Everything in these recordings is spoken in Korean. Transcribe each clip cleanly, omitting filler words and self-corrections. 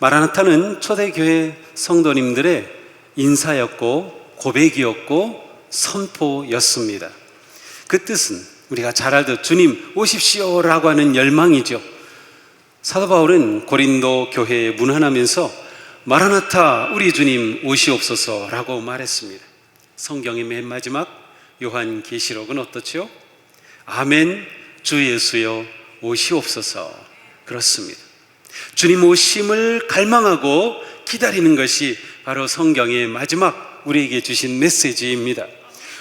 마라나타는 초대교회 성도님들의 인사였고 고백이었고 선포였습니다. 그 뜻은 우리가 잘 알듯 주님 오십시오라고 하는 열망이죠. 사도 바울은 고린도 교회에 문안하면서 마라나타 우리 주님 오시옵소서라고 말했습니다. 성경의 맨 마지막 요한계시록은 어떻죠? 아멘 주 예수여 오시옵소서. 그렇습니다. 주님 오심을 갈망하고 기다리는 것이 바로 성경의 마지막 우리에게 주신 메시지입니다.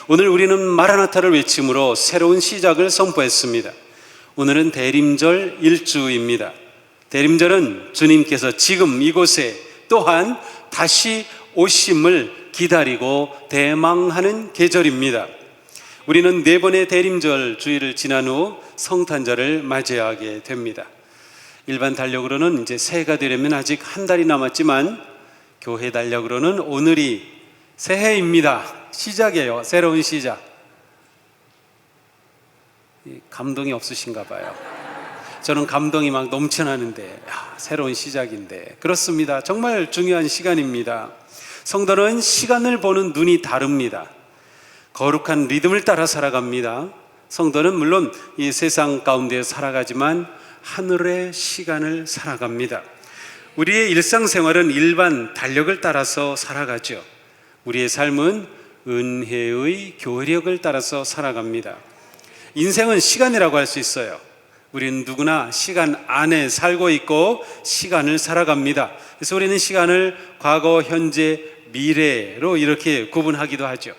오늘 우리는 마라나타를 외침으로 새로운 시작을 선포했습니다. 오늘은 대림절 1주입니다. 대림절은 주님께서 지금 이곳에 또한 다시 오심을 기다리고 대망하는 계절입니다. 우리는 4번의 대림절 주일을 지난 후 성탄절을 맞이하게 됩니다. 일반 달력으로는 이제 새해가 되려면 아직 한 달이 남았지만 교회 달력으로는 오늘이 새해입니다. 시작이에요. 새로운 시작. 감동이 없으신가 봐요. 저는 감동이 막 넘쳐나는데 새로운 시작인데 그렇습니다. 정말 중요한 시간입니다. 성도는 시간을 보는 눈이 다릅니다. 거룩한 리듬을 따라 살아갑니다. 성도는 물론 이 세상 가운데 살아가지만 하늘의 시간을 살아갑니다. 우리의 일상생활은 일반 달력을 따라서 살아가죠. 우리의 삶은 은혜의 교력을 따라서 살아갑니다. 인생은 시간이라고 할 수 있어요. 우리는 누구나 시간 안에 살고 있고 시간을 살아갑니다. 그래서 우리는 시간을 과거, 현재, 미래로 이렇게 구분하기도 하죠.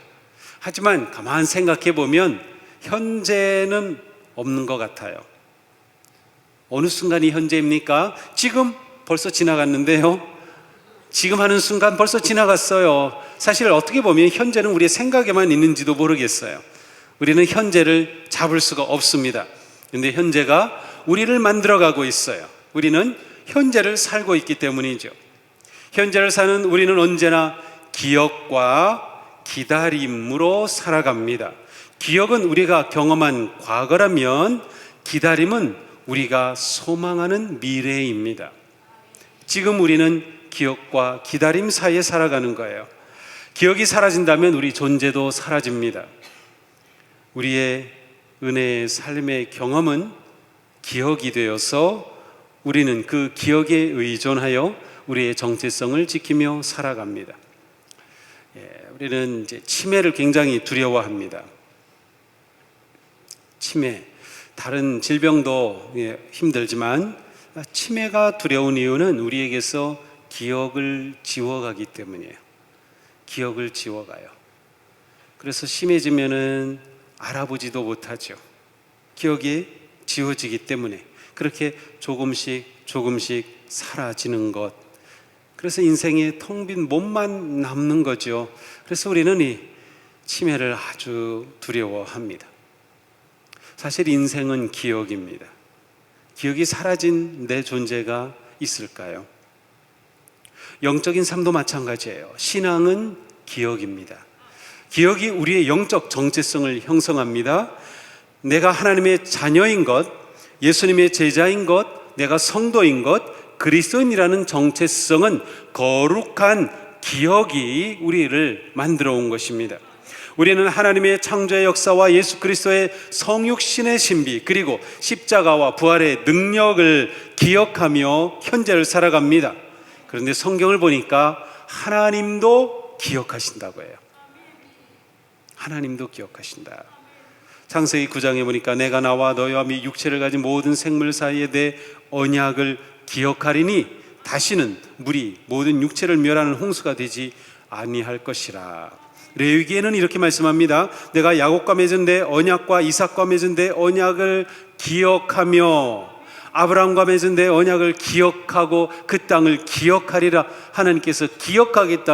하지만 가만 생각해 보면 현재는 없는 것 같아요. 어느 순간이 현재입니까? 지금 벌써 지나갔는데요. 지금 하는 순간 벌써 지나갔어요. 사실 어떻게 보면 현재는 우리의 생각에만 있는지도 모르겠어요. 우리는 현재를 잡을 수가 없습니다. 그런데 현재가 우리를 만들어가고 있어요. 우리는 현재를 살고 있기 때문이죠. 현재를 사는 우리는 언제나 기억과 기다림으로 살아갑니다. 기억은 우리가 경험한 과거라면 기다림은 우리가 소망하는 미래입니다. 지금 우리는 기억과 기다림 사이에 살아가는 거예요. 기억이 사라진다면 우리 존재도 사라집니다. 우리의 은혜의 삶의 경험은 기억이 되어서 우리는 그 기억에 의존하여 우리의 정체성을 지키며 살아갑니다. 우리는 이제 치매를 굉장히 두려워합니다. 치매, 다른 질병도 힘들지만 치매가 두려운 이유는 우리에게서 기억을 지워가기 때문이에요. 기억을 지워가요. 그래서 심해지면은 알아보지도 못하죠. 기억이 지워지기 때문에 그렇게 조금씩 사라지는 것. 그래서 인생에 텅 빈 몸만 남는 거죠. 그래서 우리는 이 치매를 아주 두려워합니다. 사실 인생은 기억입니다. 기억이 사라진 내 존재가 있을까요? 영적인 삶도 마찬가지예요. 신앙은 기억입니다. 기억이 우리의 영적 정체성을 형성합니다. 내가 하나님의 자녀인 것, 예수님의 제자인 것, 내가 성도인 것, 그리스도인이라는 정체성은 거룩한 기억이 우리를 만들어 온 것입니다. 우리는 하나님의 창조의 역사와 예수 그리스도의 성육신의 신비 그리고 십자가와 부활의 능력을 기억하며 현재를 살아갑니다. 그런데 성경을 보니까 하나님도 기억하신다고 해요. 하나님도 기억하신다. 창세기 9장에 보니까 내가 나와 너희와 및 육체를 가진 모든 생물 사이에 내 언약을 기억하리니 다시는 물이 모든 육체를 멸하는 홍수가 되지 아니할 것이라. 레위기에는 이렇게 말씀합니다. 내가 야곱과 맺은 내 언약과 이삭과 맺은 내 언약을 기억하며 아브라함과 맺은 내 언약을 기억하고 그 땅을 기억하리라. 하나님께서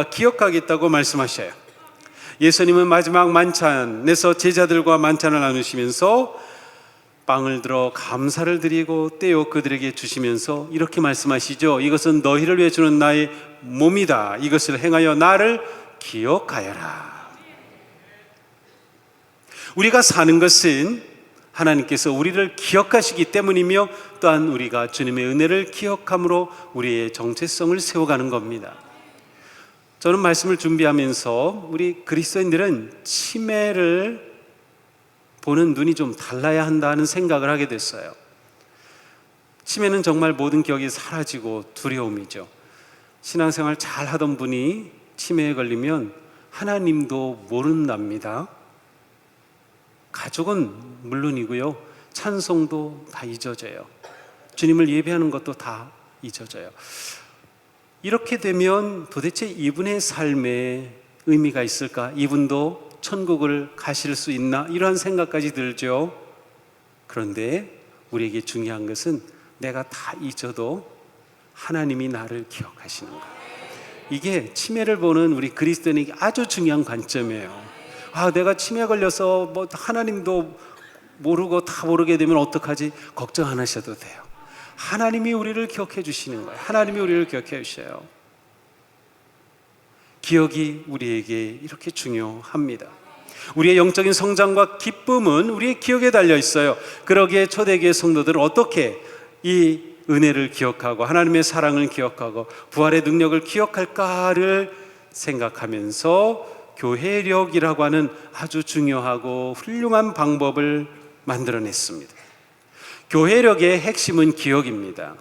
기억하겠다고 말씀하셔요. 예수님은 마지막 만찬에서 제자들과 만찬을 나누시면서 빵을 들어 감사를 드리고 떼어 그들에게 주시면서 이렇게 말씀하시죠. 이것은 너희를 위해 주는 나의 몸이다. 이것을 행하여 나를 기억하여라. 우리가 사는 것은 하나님께서 우리를 기억하시기 때문이며 또한 우리가 주님의 은혜를 기억함으로 우리의 정체성을 세워가는 겁니다. 저는 말씀을 준비하면서 우리 그리스도인들은 치매를 보는 눈이 좀 달라야 한다는 생각을 하게 됐어요. 치매는 정말 모든 기억이 사라지고 두려움이죠. 신앙생활 잘 하던 분이 치매에 걸리면 하나님도 모른답니다. 가족은 물론이고요, 찬송도 다 잊어져요. 주님을 예배하는 것도 다 잊어져요. 이렇게 되면 도대체 이분의 삶에 의미가 있을까? 이분도 천국을 가실 수 있나? 이러한 생각까지 들죠. 그런데 우리에게 중요한 것은 내가 다 잊어도 하나님이 나를 기억하시는 것. 이게 치매를 보는 우리 그리스도인에게 아주 중요한 관점이에요. 내가 치매 걸려서 하나님도 모르고 다 모르게 되면 어떡하지? 걱정 안 하셔도 돼요. 하나님이 우리를 기억해 주시는 거예요. 하나님이 우리를 기억해 주셔요. 기억이 우리에게 이렇게 중요합니다. 우리의 영적인 성장과 기쁨은 우리의 기억에 달려 있어요. 그러기에 초대교회 성도들은 어떻게 이 은혜를 기억하고 하나님의 사랑을 기억하고 부활의 능력을 기억할까를 생각하면서 교회력이라고 하는 아주 중요하고 훌륭한 방법을 만들어냈습니다. 교회력의 핵심은 기억입니다.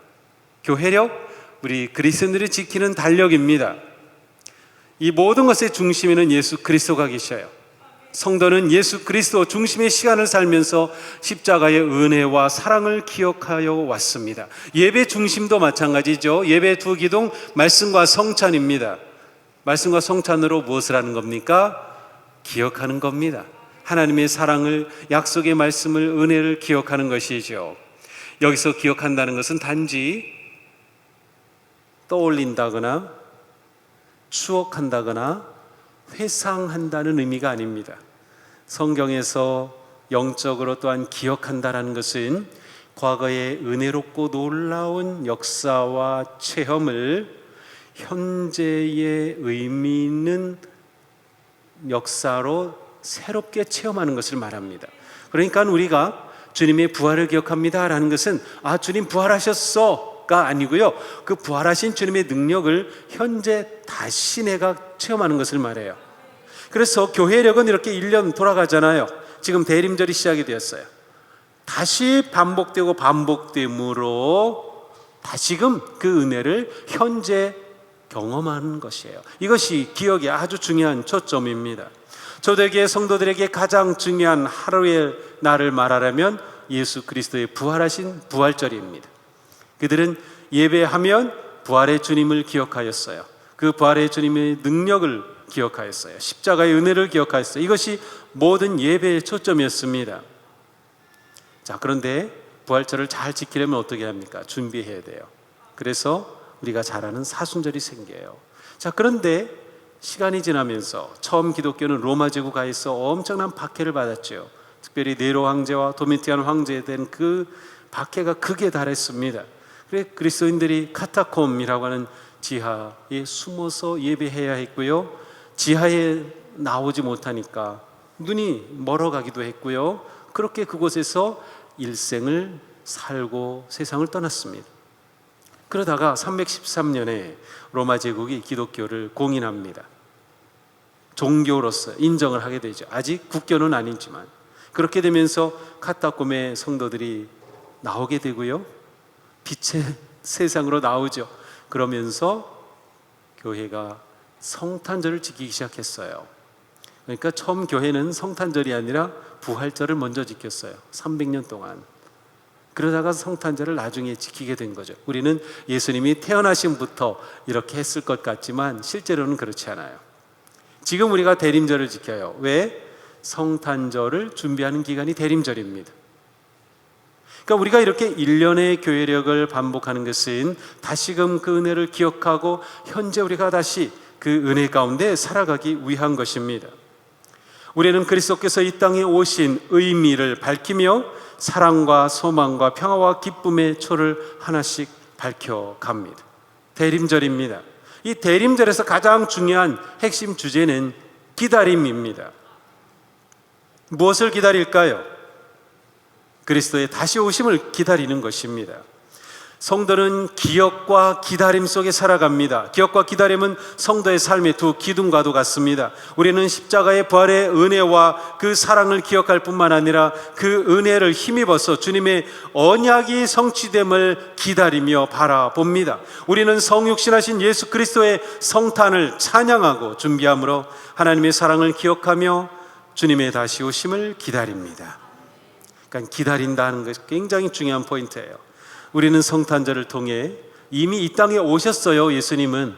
교회력, 우리 그리스도인들이 지키는 달력입니다. 이 모든 것의 중심에는 예수 그리스도가 계셔요. 성도는 예수 그리스도 중심의 시간을 살면서 십자가의 은혜와 사랑을 기억하여 왔습니다. 예배 중심도 마찬가지죠. 예배 두 기둥, 말씀과 성찬입니다. 말씀과 성찬으로 무엇을 하는 겁니까? 기억하는 겁니다. 하나님의 사랑을, 약속의 말씀을, 은혜를 기억하는 것이죠. 여기서 기억한다는 것은 단지 떠올린다거나 추억한다거나 회상한다는 의미가 아닙니다. 성경에서 영적으로 또한 기억한다는 것은 과거의 은혜롭고 놀라운 역사와 체험을 현재의 의미 있는 역사로 새롭게 체험하는 것을 말합니다. 그러니까 우리가 주님의 부활을 기억합니다 라는 것은 주님 부활하셨어 가 아니고요, 그 부활하신 주님의 능력을 현재 다시 내가 체험하는 것을 말해요. 그래서 교회력은 이렇게 1년 돌아가잖아요. 지금 대림절이 시작이 되었어요. 다시 반복되고 반복됨으로 다시금 그 은혜를 현재 경험하는 것이에요. 이것이 기억의 아주 중요한 초점입니다. 초대교회 성도들에게 가장 중요한 하루의 날을 말하려면 예수 그리스도의 부활하신 부활절입니다. 그들은 예배하면 부활의 주님을 기억하였어요. 그 부활의 주님의 능력을 기억하였어요. 십자가의 은혜를 기억하였어요. 이것이 모든 예배의 초점이었습니다. 자, 그런데 부활절을 잘 지키려면 어떻게 합니까? 준비해야 돼요. 그래서 우리가 잘 아는 사순절이 생겨요. 자, 그런데 시간이 지나면서 처음 기독교는 로마 제국하에서 엄청난 박해를 받았죠. 특별히 네로 황제와 도미티안 황제에 대한 그 박해가 극에 달했습니다. 그래서 그리스도인들이 카타콤이라고 하는 지하에 숨어서 예배해야 했고요, 지하에 나오지 못하니까 눈이 멀어가기도 했고요, 그렇게 그곳에서 일생을 살고 세상을 떠났습니다. 그러다가 313년에 로마 제국이 기독교를 공인합니다. 종교로서 인정을 하게 되죠. 아직 국교는 아니지만. 그렇게 되면서 카타콤의 성도들이 나오게 되고요, 빛의 세상으로 나오죠. 그러면서 교회가 성탄절을 지키기 시작했어요. 그러니까 처음 교회는 성탄절이 아니라 부활절을 먼저 지켰어요. 300년 동안. 그러다가 성탄절을 나중에 지키게 된 거죠. 우리는 예수님이 태어나심부터 이렇게 했을 것 같지만 실제로는 그렇지 않아요. 지금 우리가 대림절을 지켜요. 왜? 성탄절을 준비하는 기간이 대림절입니다. 그러니까 우리가 이렇게 1년의 교회력을 반복하는 것은 다시금 그 은혜를 기억하고 현재 우리가 다시 그 은혜 가운데 살아가기 위한 것입니다. 우리는 그리스도께서 이 땅에 오신 의미를 밝히며 사랑과 소망과 평화와 기쁨의 초를 하나씩 밝혀갑니다. 대림절입니다. 이 대림절에서 가장 중요한 핵심 주제는 기다림입니다. 무엇을 기다릴까요? 그리스도의 다시 오심을 기다리는 것입니다. 성도는 기억과 기다림 속에 살아갑니다. 기억과 기다림은 성도의 삶의 두 기둥과도 같습니다. 우리는 십자가의 부활의 은혜와 그 사랑을 기억할 뿐만 아니라 그 은혜를 힘입어서 주님의 언약이 성취됨을 기다리며 바라봅니다. 우리는 성육신하신 예수 그리스도의 성탄을 찬양하고 준비함으로 하나님의 사랑을 기억하며 주님의 다시 오심을 기다립니다. 그러니까 기다린다는 것이 굉장히 중요한 포인트예요. 우리는 성탄절을 통해 이미 이 땅에 오셨어요. 예수님은.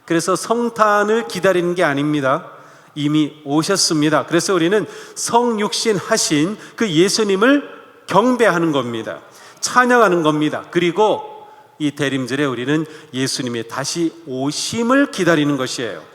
그래서 성탄을 기다리는 게 아닙니다. 이미 오셨습니다. 그래서 우리는 성육신 하신 그 예수님을 경배하는 겁니다. 찬양하는 겁니다. 그리고 이 대림절에 우리는 예수님의 다시 오심을 기다리는 것이에요.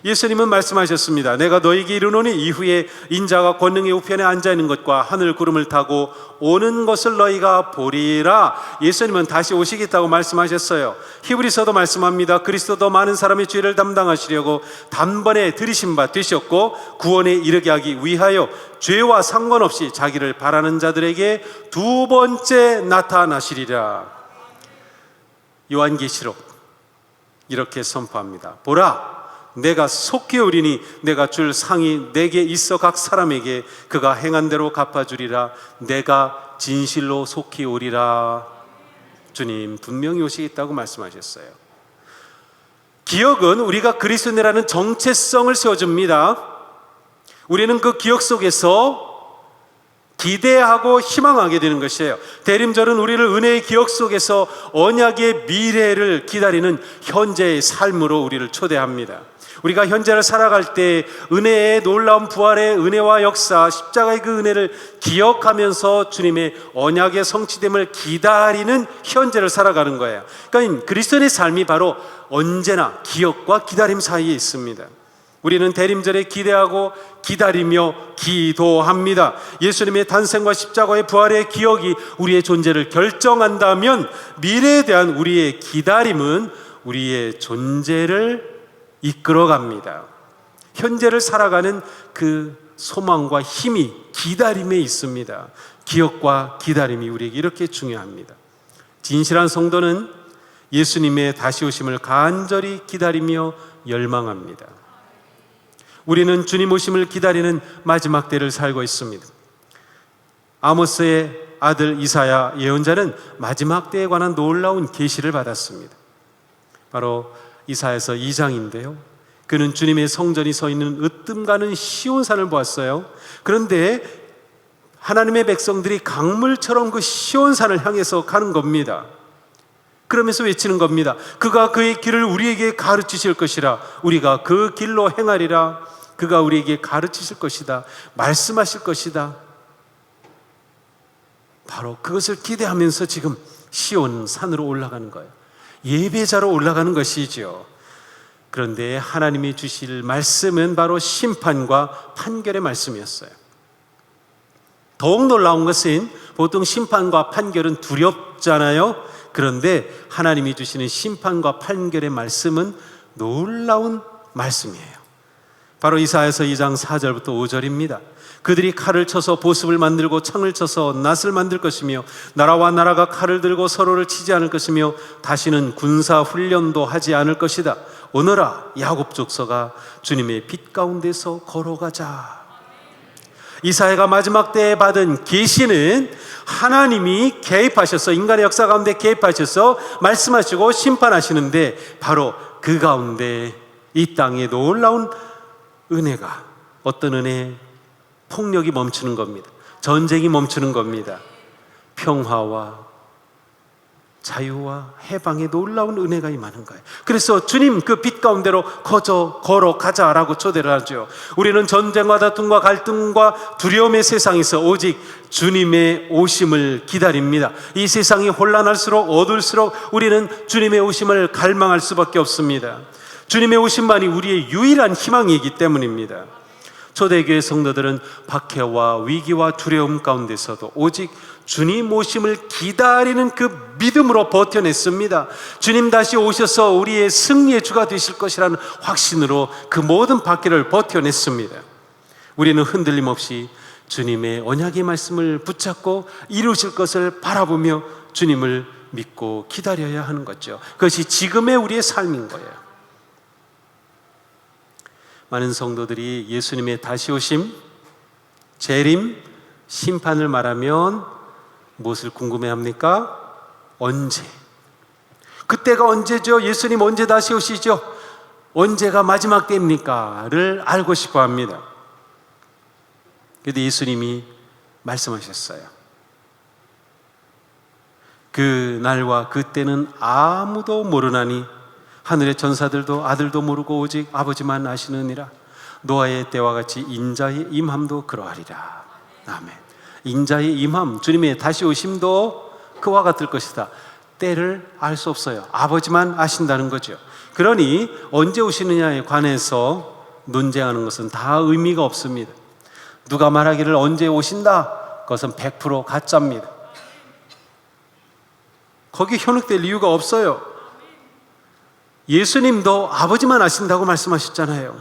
예수님은 말씀하셨습니다. 내가 너희에게 이르노니 이후에 인자가 권능의 우편에 앉아있는 것과 하늘 구름을 타고 오는 것을 너희가 보리라. 예수님은 다시 오시겠다고 말씀하셨어요. 히브리서도 말씀합니다. 그리스도도 많은 사람의 죄를 담당하시려고 단번에 들이신 바 되셨고 구원에 이르게 하기 위하여 죄와 상관없이 자기를 바라는 자들에게 두 번째 나타나시리라. 요한계시록 이렇게 선포합니다. 보라, 내가 속히 오리니 내가 줄 상이 내게 있어 각 사람에게 그가 행한 대로 갚아주리라. 내가 진실로 속히 오리라. 주님 분명히 오시겠다고 말씀하셨어요. 기억은 우리가 그리스도인이라는 정체성을 세워줍니다. 우리는 그 기억 속에서 기대하고 희망하게 되는 것이에요. 대림절은 우리를 은혜의 기억 속에서 언약의 미래를 기다리는 현재의 삶으로 우리를 초대합니다. 우리가 현재를 살아갈 때 은혜의 놀라운 부활의 은혜와 역사, 십자가의 그 은혜를 기억하면서 주님의 언약의 성취됨을 기다리는 현재를 살아가는 거예요. 그러니까 그리스도인의 삶이 바로 언제나 기억과 기다림 사이에 있습니다. 우리는 대림절에 기대하고 기다리며 기도합니다. 예수님의 탄생과 십자가의 부활의 기억이 우리의 존재를 결정한다면 미래에 대한 우리의 기다림은 우리의 존재를 이끌어갑니다. 현재를 살아가는 그 소망과 힘이 기다림에 있습니다. 기억과 기다림이 우리에게 이렇게 중요합니다. 진실한 성도는 예수님의 다시 오심을 간절히 기다리며 열망합니다. 우리는 주님 오심을 기다리는 마지막 때를 살고 있습니다. 아모스의 아들 이사야 예언자는 마지막 때에 관한 놀라운 계시를 받았습니다. 바로 이사야서 2장인데요. 그는 주님의 성전이 서 있는 으뜸 가는 시온산을 보았어요. 그런데 하나님의 백성들이 강물처럼 그 시온산을 향해서 가는 겁니다. 그러면서 외치는 겁니다. 그가 그의 길을 우리에게 가르치실 것이라. 우리가 그 길로 행하리라. 그가 우리에게 가르치실 것이다. 말씀하실 것이다. 바로 그것을 기대하면서 지금 시온산으로 올라가는 거예요. 예배자로 올라가는 것이죠. 그런데 하나님이 주실 말씀은 바로 심판과 판결의 말씀이었어요. 더욱 놀라운 것은 보통 심판과 판결은 두렵잖아요. 그런데 하나님이 주시는 심판과 판결의 말씀은 놀라운 말씀이에요. 바로 이사야서 2장 4절부터 5절입니다. 그들이 칼을 쳐서 보습을 만들고 창을 쳐서 낫을 만들 것이며 나라와 나라가 칼을 들고 서로를 치지 않을 것이며 다시는 군사 훈련도 하지 않을 것이다. 오너라 야곱 족속아 주님의 빛 가운데서 걸어가자. 이사야가 마지막 때에 받은 계시는 하나님이 개입하셔서 인간의 역사 가운데 개입하셔서 말씀하시고 심판하시는데 바로 그 가운데 이 땅에 놀라운 은혜가, 어떤 은혜? 폭력이 멈추는 겁니다. 전쟁이 멈추는 겁니다. 평화와 자유와 해방의 놀라운 은혜가 임하는 거예요. 그래서 주님 그 빛 가운데로 걸어가자라고 초대를 하죠. 우리는 전쟁과 다툼과 갈등과 두려움의 세상에서 오직 주님의 오심을 기다립니다. 이 세상이 혼란할수록 어두울수록 우리는 주님의 오심을 갈망할 수밖에 없습니다. 주님의 오심만이 우리의 유일한 희망이기 때문입니다. 초대교회 성도들은 박해와 위기와 두려움 가운데서도 오직 주님 오심을 기다리는 그 믿음으로 버텨냈습니다. 주님 다시 오셔서 우리의 승리의 주가 되실 것이라는 확신으로 그 모든 박해를 버텨냈습니다. 우리는 흔들림 없이 주님의 언약의 말씀을 붙잡고 이루실 것을 바라보며 주님을 믿고 기다려야 하는 거죠. 그것이 지금의 우리의 삶인 거예요. 많은 성도들이 예수님의 다시 오심, 재림, 심판을 말하면 무엇을 궁금해합니까? 언제? 그때가 언제죠? 예수님 언제 다시 오시죠? 언제가 마지막 때입니까? 를 알고 싶어 합니다. 그런데 예수님이 말씀하셨어요. 그 날과 그때는 아무도 모르나니 하늘의 전사들도 아들도 모르고 오직 아버지만 아시느니라. 노아의 때와 같이 인자의 임함도 그러하리라. 아멘. 인자의 임함, 주님의 다시 오심도 그와 같을 것이다. 때를 알 수 없어요. 아버지만 아신다는 거죠. 그러니 언제 오시느냐에 관해서 논쟁하는 것은 다 의미가 없습니다. 누가 말하기를 언제 오신다? 그것은 100% 가짜입니다. 거기에 현혹될 이유가 없어요. 예수님도 아버지만 아신다고 말씀하셨잖아요.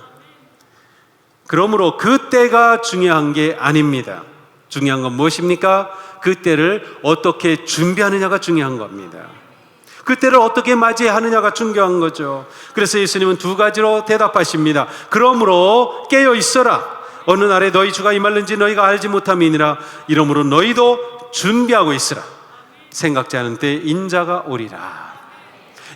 그러므로 그 때가 중요한 게 아닙니다. 중요한 건 무엇입니까? 그 때를 어떻게 준비하느냐가 중요한 겁니다. 그 때를 어떻게 맞이하느냐가 중요한 거죠. 그래서 예수님은 두 가지로 대답하십니다. 그러므로 깨어 있어라. 어느 날에 너희 주가 임할는지 너희가 알지 못함이니라. 이러므로 너희도 준비하고 있으라. 생각지 않은 때 인자가 오리라.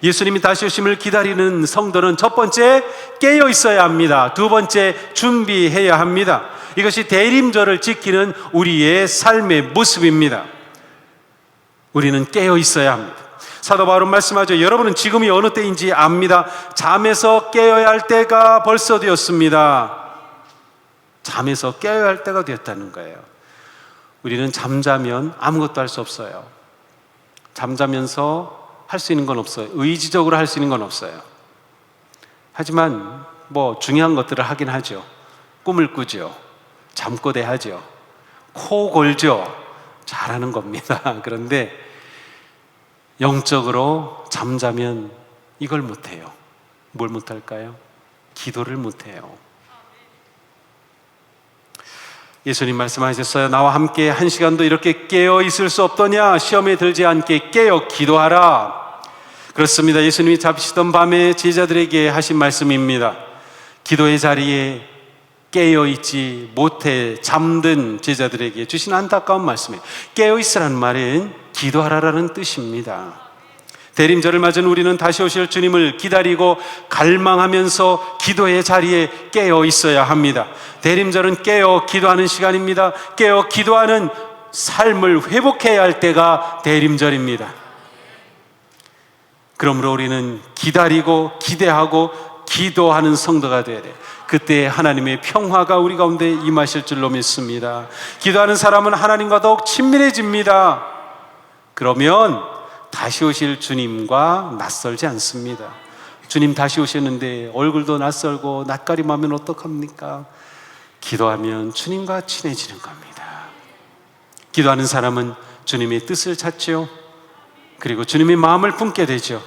예수님이 다시 오심을 기다리는 성도는 첫 번째 깨어 있어야 합니다. 두 번째 준비해야 합니다. 이것이 대림절을 지키는 우리의 삶의 모습입니다. 우리는 깨어 있어야 합니다. 사도 바울은 말씀하죠. 여러분은 지금이 어느 때인지 압니다. 잠에서 깨어야 할 때가 벌써 되었습니다. 잠에서 깨어야 할 때가 되었다는 거예요. 우리는 잠자면 아무것도 할 수 없어요. 잠자면서 할 수 있는 건 없어요. 의지적으로 할 수 있는 건 없어요. 하지만 중요한 것들을 하긴 하죠. 꿈을 꾸죠. 잠꼬대 하죠. 코 골죠. 잘하는 겁니다. 그런데 영적으로 잠자면 이걸 못해요. 뭘 못할까요? 기도를 못해요. 예수님 말씀하셨어요. 나와 함께 한 시간도 이렇게 깨어 있을 수 없더냐? 시험에 들지 않게 깨어 기도하라. 그렇습니다. 예수님이 잡히시던 밤에 제자들에게 하신 말씀입니다. 기도의 자리에 깨어 있지 못해 잠든 제자들에게 주신 안타까운 말씀이에요. 깨어 있으라는 말은 기도하라라는 뜻입니다. 대림절을 맞은 우리는 다시 오실 주님을 기다리고 갈망하면서 기도의 자리에 깨어 있어야 합니다. 대림절은 깨어 기도하는 시간입니다. 깨어 기도하는 삶을 회복해야 할 때가 대림절입니다. 그러므로 우리는 기다리고 기대하고 기도하는 성도가 되어야 돼요. 그때 하나님의 평화가 우리 가운데 임하실 줄로 믿습니다. 기도하는 사람은 하나님과 더욱 친밀해집니다. 그러면 다시 오실 주님과 낯설지 않습니다. 주님 다시 오셨는데 얼굴도 낯설고 낯가림하면 어떡합니까? 기도하면 주님과 친해지는 겁니다. 기도하는 사람은 주님의 뜻을 찾죠. 그리고 주님의 마음을 품게 되죠.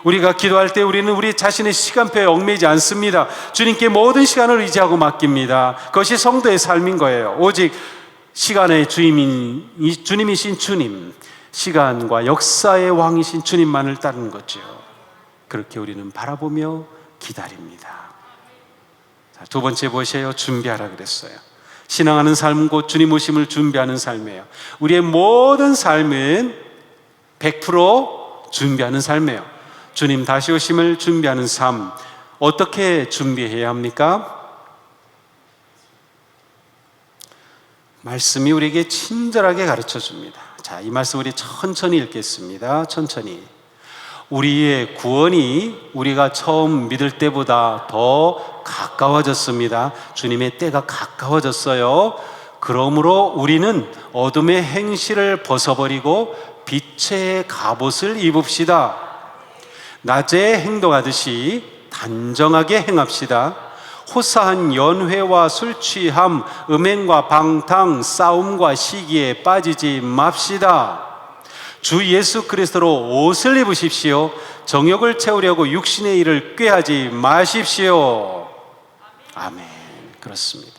우리가 기도할 때 우리는 우리 자신의 시간표에 얽매이지 않습니다. 주님께 모든 시간을 의지하고 맡깁니다. 그것이 성도의 삶인 거예요. 오직 시간의 주님이신 주님, 시간과 역사의 왕이신 주님만을 따르는 거죠. 그렇게 우리는 바라보며 기다립니다. 자, 두 번째 무엇이에요? 준비하라 그랬어요. 신앙하는 삶은 곧 주님 오심을 준비하는 삶이에요. 우리의 모든 삶은 100% 준비하는 삶이에요. 주님 다시 오심을 준비하는 삶, 어떻게 준비해야 합니까? 말씀이 우리에게 친절하게 가르쳐 줍니다. 자, 이 말씀 우리 천천히 읽겠습니다. 천천히. 우리의 구원이 우리가 처음 믿을 때보다 더 가까워졌습니다. 주님의 때가 가까워졌어요. 그러므로 우리는 어둠의 행실을 벗어버리고 빛의 갑옷을 입읍시다. 낮에 행동하듯이 단정하게 행합시다. 호사한 연회와 술 취함, 음행과 방탕, 싸움과 시기에 빠지지 맙시다. 주 예수 그리스도로 옷을 입으십시오. 정욕을 채우려고 육신의 일을 꾀하지 마십시오. 아멘. 그렇습니다.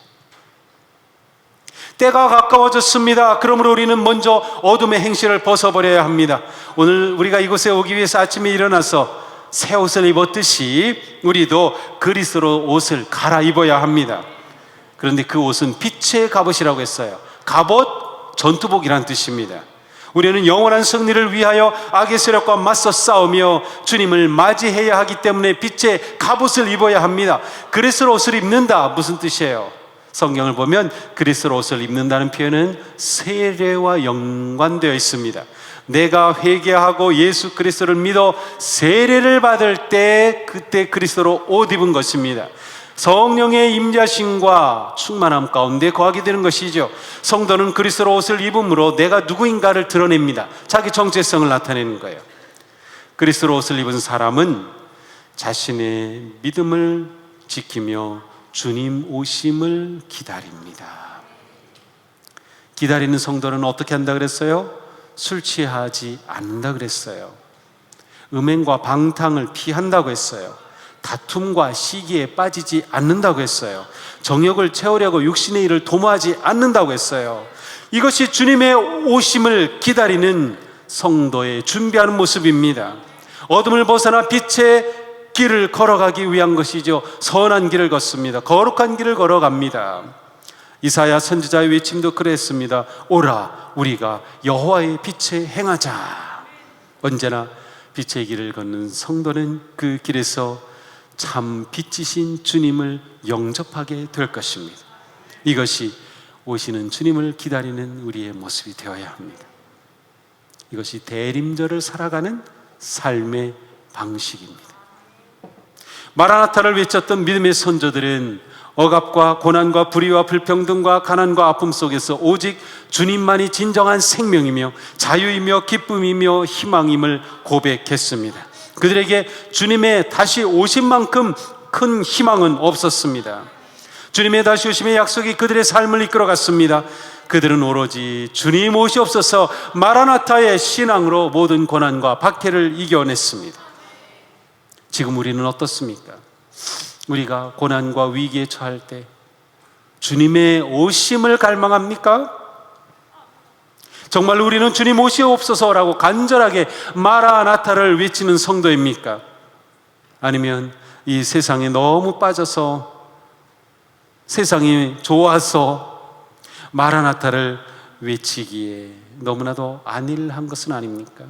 때가 가까워졌습니다. 그러므로 우리는 먼저 어둠의 행실을 벗어버려야 합니다. 오늘 우리가 이곳에 오기 위해서 아침에 일어나서 새 옷을 입었듯이 우리도 그리스도로 옷을 갈아입어야 합니다. 그런데 그 옷은 빛의 갑옷이라고 했어요. 갑옷, 전투복이란 뜻입니다. 우리는 영원한 승리를 위하여 악의 세력과 맞서 싸우며 주님을 맞이해야 하기 때문에 빛의 갑옷을 입어야 합니다. 그리스도 옷을 입는다, 무슨 뜻이에요? 성경을 보면 그리스도 옷을 입는다는 표현은 세례와 연관되어 있습니다. 내가 회개하고 예수 그리스도를 믿어 세례를 받을 때 그때 그리스도로 옷 입은 것입니다. 성령의 임재하심과 충만함 가운데 거하게 되는 것이죠. 성도는 그리스도 옷을 입음으로 내가 누구인가를 드러냅니다. 자기 정체성을 나타내는 거예요. 그리스도 옷을 입은 사람은 자신의 믿음을 지키며 주님 오심을 기다립니다. 기다리는 성도는 어떻게 한다 그랬어요? 술 취하지 않는다 그랬어요. 음행과 방탕을 피한다고 했어요. 다툼과 시기에 빠지지 않는다고 했어요. 정욕을 채우려고 육신의 일을 도모하지 않는다고 했어요. 이것이 주님의 오심을 기다리는 성도의 준비하는 모습입니다. 어둠을 벗어나 빛의 길을 걸어가기 위한 것이죠. 선한 길을 걷습니다. 거룩한 길을 걸어갑니다. 이사야 선지자의 외침도 그랬습니다. 오라 우리가 여호와의 빛에 행하자. 언제나 빛의 길을 걷는 성도는 그 길에서 참 빛이신 주님을 영접하게 될 것입니다. 이것이 오시는 주님을 기다리는 우리의 모습이 되어야 합니다. 이것이 대림절을 살아가는 삶의 방식입니다. 마라나타를 외쳤던 믿음의 선조들은 억압과 고난과 불의와 불평등과 가난과 아픔 속에서 오직 주님만이 진정한 생명이며 자유이며 기쁨이며 희망임을 고백했습니다. 그들에게 주님의 다시 오신 만큼 큰 희망은 없었습니다. 주님의 다시 오심의 약속이 그들의 삶을 이끌어갔습니다. 그들은 오로지 주님 오시옵소서 마라나타의 신앙으로 모든 고난과 박해를 이겨냈습니다. 지금 우리는 어떻습니까? 우리가 고난과 위기에 처할 때 주님의 오심을 갈망합니까? 정말 우리는 주님 오시옵소서라고 간절하게 마라나타를 외치는 성도입니까? 아니면 이 세상에 너무 빠져서 세상이 좋아서 마라나타를 외치기에 너무나도 안일한 것은 아닙니까?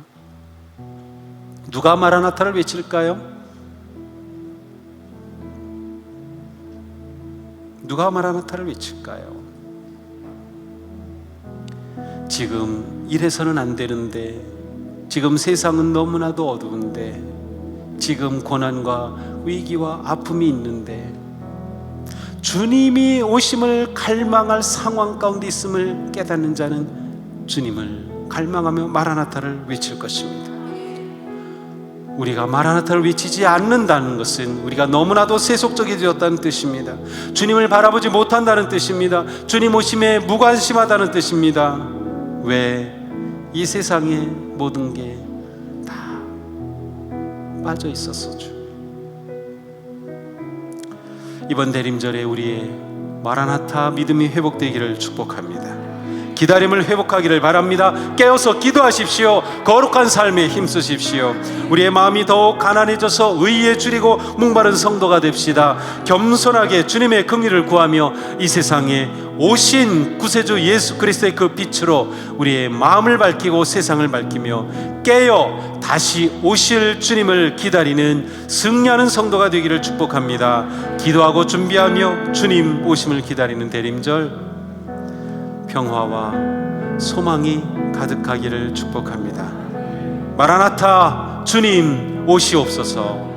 누가 마라나타를 외칠까요? 누가 마라나타를 외칠까요? 지금 이래서는 안 되는데, 지금 세상은 너무나도 어두운데, 지금 고난과 위기와 아픔이 있는데 주님이 오심을 갈망할 상황 가운데 있음을 깨닫는 자는 주님을 갈망하며 마라나타를 외칠 것입니다. 우리가 마라나타를 외치지 않는다는 것은 우리가 너무나도 세속적이 되었다는 뜻입니다. 주님을 바라보지 못한다는 뜻입니다. 주님 오심에 무관심하다는 뜻입니다. 왜? 이 세상의 모든 게 다 빠져 있었어죠. 이번 대림절에 우리의 마라나타 믿음이 회복되기를 축복합니다. 기다림을 회복하기를 바랍니다. 깨어서 기도하십시오. 거룩한 삶에 힘쓰십시오. 우리의 마음이 더욱 가난해져서 의에 줄이고 목마른 성도가 됩시다. 겸손하게 주님의 긍휼을 구하며 이 세상에 오신 구세주 예수 그리스도의 그 빛으로 우리의 마음을 밝히고 세상을 밝히며 깨어 다시 오실 주님을 기다리는 승리하는 성도가 되기를 축복합니다. 기도하고 준비하며 주님 오심을 기다리는 대림절 평화와 소망이 가득하기를 축복합니다. 마라나타 주님 오시옵소서.